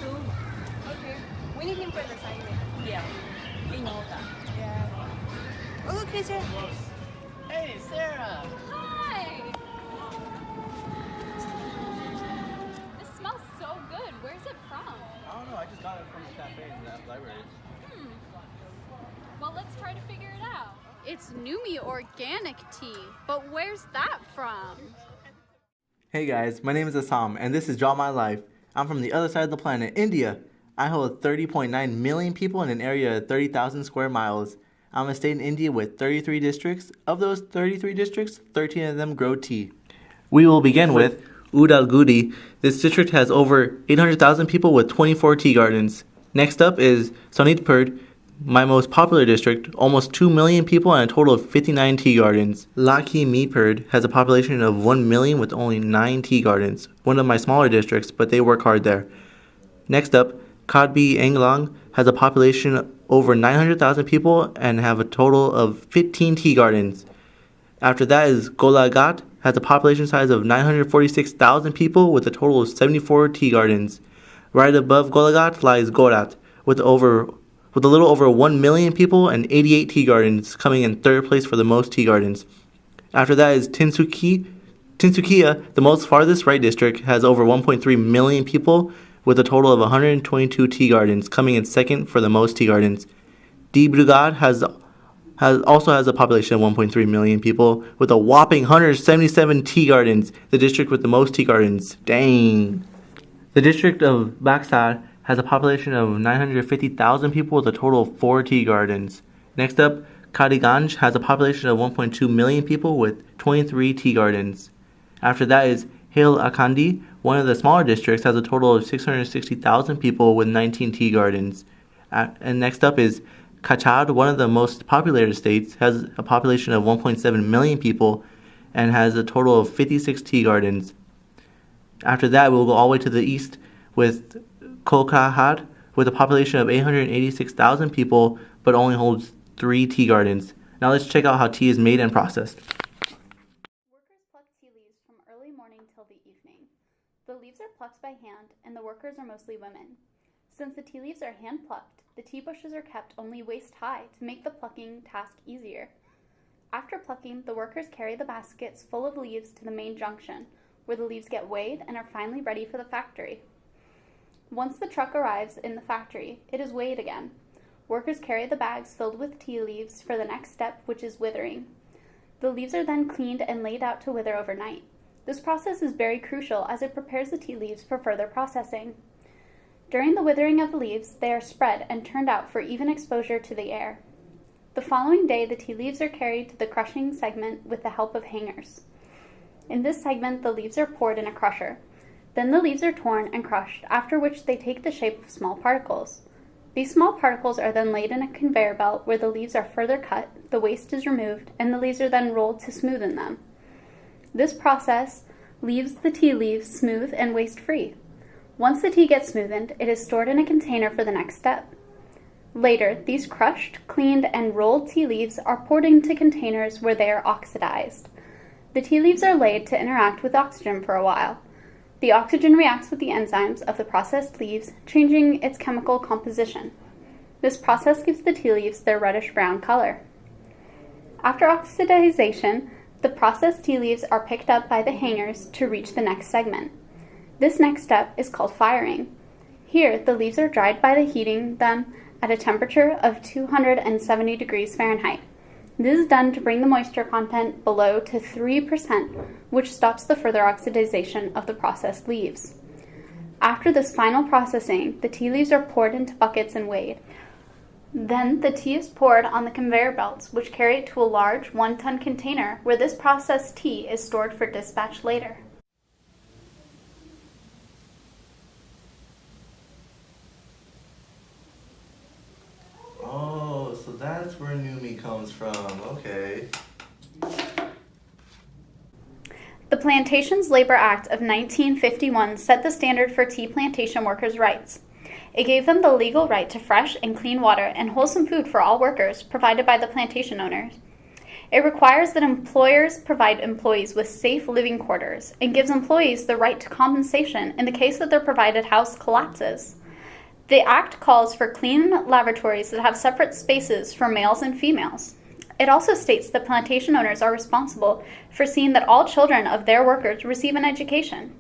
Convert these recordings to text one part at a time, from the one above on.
soon. Okay. We need him for the assignment. Yeah, we know that. Yeah. Oh, look, he's here. Hey, Sarah! Hi! This smells so good. Where's it from? I don't know, I just got it from the cafe in that library. Well, let's try to figure it out. It's Numi organic tea, but where's that from? Hey guys, my name is Assam, and this is Draw My Life. I'm from the other side of the planet, India. I hold 30.9 million people in an area of 30,000 square miles. I'm a state in India with 33 districts. Of those 33 districts, 13 of them grow tea. We will begin with Udalgudi. This district has over 800,000 people with 24 tea gardens. Next up is Sonitpur, my most popular district, almost 2 million people and a total of 59 tea gardens. Lakhimpur has a population of 1 million with only 9 tea gardens, one of my smaller districts, but they work hard there. Next up, Kadbi Anglang has a population over 900,000 people and have a total of 15 tea gardens. After that is Golaghat, has a population size of 946,000 people with a total of 74 tea gardens. Right above Golaghat lies Gorat with a little over 1 million people and 88 tea gardens, coming in third place for the most tea gardens. After that is Tinsukia, the most farthest right district, has over 1.3 million people with a total of 122 tea gardens, coming in second for the most tea gardens. Dibrugarh also has a population of 1.3 million people with a whopping 177 tea gardens, the district with the most tea gardens. Dang. The district of Baksar has a population of 950,000 people with a total of 4 tea gardens. Next up, Kadiganj has a population of 1.2 million people with 23 tea gardens. After that is Hil Akandi, one of the smaller districts, has a total of 660,000 people with 19 tea gardens. And next up is Kachad, one of the most populated states, has a population of 1.7 million people and has a total of 56 tea gardens. After that, we'll go all the way to the east with Kolkahad, with a population of 886,000 people, but only holds 3 tea gardens. Now let's check out how tea is made and processed. Workers pluck tea leaves from early morning till the evening. The leaves are plucked by hand, and the workers are mostly women. Since the tea leaves are hand plucked, the tea bushes are kept only waist high to make the plucking task easier. After plucking, the workers carry the baskets full of leaves to the main junction, where the leaves get weighed and are finally ready for the factory. Once the truck arrives in the factory, it is weighed again. Workers carry the bags filled with tea leaves for the next step, which is withering. The leaves are then cleaned and laid out to wither overnight. This process is very crucial as it prepares the tea leaves for further processing. During the withering of the leaves, they are spread and turned out for even exposure to the air. The following day, the tea leaves are carried to the crushing segment with the help of hangers. In this segment, the leaves are poured in a crusher. Then the leaves are torn and crushed, after which they take the shape of small particles. These small particles are then laid in a conveyor belt where the leaves are further cut, the waste is removed, and the leaves are then rolled to smoothen them. This process leaves the tea leaves smooth and waste-free. Once the tea gets smoothened, it is stored in a container for the next step. Later, these crushed, cleaned, and rolled tea leaves are poured into containers where they are oxidized. The tea leaves are laid to interact with oxygen for a while. The oxygen reacts with the enzymes of the processed leaves, changing its chemical composition. This process gives the tea leaves their reddish-brown color. After oxidization, the processed tea leaves are picked up by the hangers to reach the next segment. This next step is called firing. Here, the leaves are dried by heating them at a temperature of 270 degrees Fahrenheit. This is done to bring the moisture content below to 3%, which stops the further oxidization of the processed leaves. After this final processing, the tea leaves are poured into buckets and weighed. Then the tea is poured on the conveyor belts, which carry it to a large 1-ton container where this processed tea is stored for dispatch later. Oh, so that's where Numi comes from. Okay. The Plantations Labor Act of 1951 set the standard for tea plantation workers' rights. It gave them the legal right to fresh and clean water and wholesome food for all workers, provided by the plantation owners. It requires that employers provide employees with safe living quarters and gives employees the right to compensation in the case that their provided house collapses. The Act calls for clean lavatories that have separate spaces for males and females. It also states that plantation owners are responsible for seeing that all children of their workers receive an education.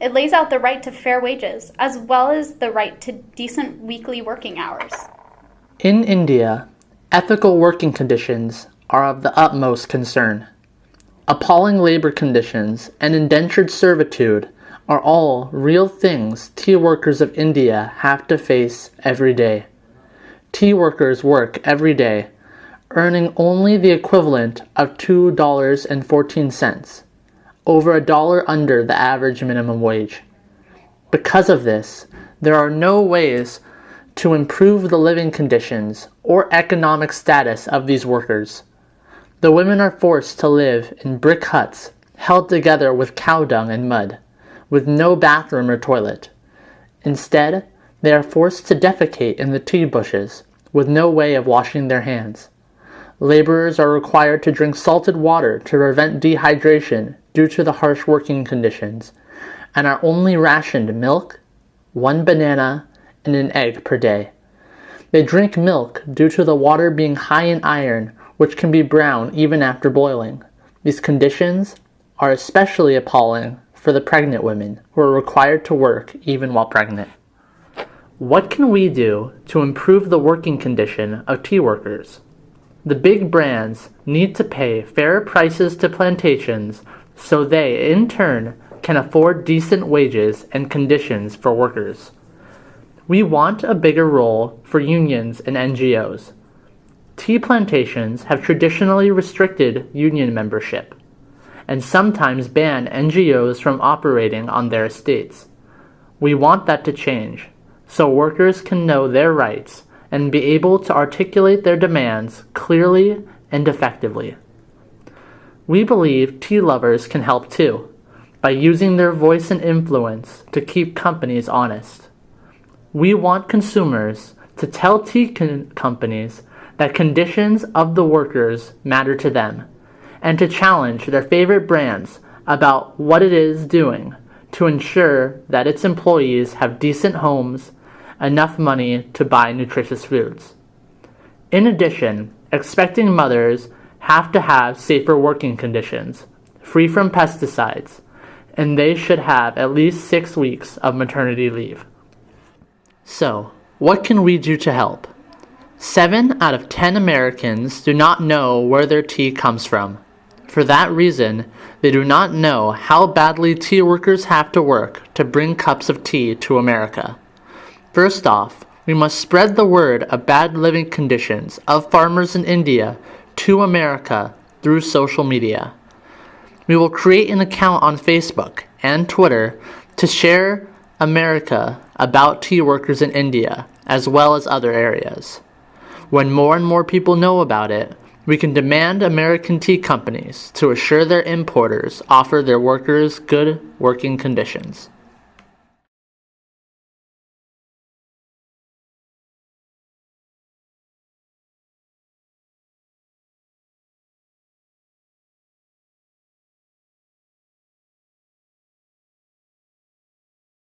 It lays out the right to fair wages, as well as the right to decent weekly working hours. In India, ethical working conditions are of the utmost concern. Appalling labor conditions and indentured servitude are all real things tea workers of India have to face every day. Tea workers work every day, earning only the equivalent of $2.14, over $1 under the average minimum wage. Because of this, there are no ways to improve the living conditions or economic status of these workers. The women are forced to live in brick huts held together with cow dung and mud, with no bathroom or toilet. Instead, they are forced to defecate in the tea bushes, with no way of washing their hands. Laborers are required to drink salted water to prevent dehydration due to the harsh working conditions, and are only rationed milk, 1 banana, and an egg per day. They drink milk due to the water being high in iron, which can be brown even after boiling. These conditions are especially appalling for the pregnant women who are required to work even while pregnant. What can we do to improve the working condition of tea workers? The big brands need to pay fair prices to plantations so they, in turn, can afford decent wages and conditions for workers. We want a bigger role for unions and NGOs. Tea plantations have traditionally restricted union membership, and sometimes ban NGOs from operating on their estates. We want that to change, so workers can know their rights and be able to articulate their demands clearly and effectively. We believe tea lovers can help too, by using their voice and influence to keep companies honest. We want consumers to tell tea companies that conditions of the workers matter to them, and to challenge their favorite brands about what it is doing to ensure that its employees have decent homes, enough money to buy nutritious foods. In addition, expecting mothers have to have safer working conditions, free from pesticides, and they should have at least 6 weeks of maternity leave. So, what can we do to help? 7 out of 10 Americans do not know where their tea comes from. For that reason, they do not know how badly tea workers have to work to bring cups of tea to America. First off, we must spread the word of bad living conditions of farmers in India to America through social media. We will create an account on Facebook and Twitter to share America about tea workers in India, as well as other areas. When more and more people know about it, we can demand American tea companies to assure their importers offer their workers good working conditions.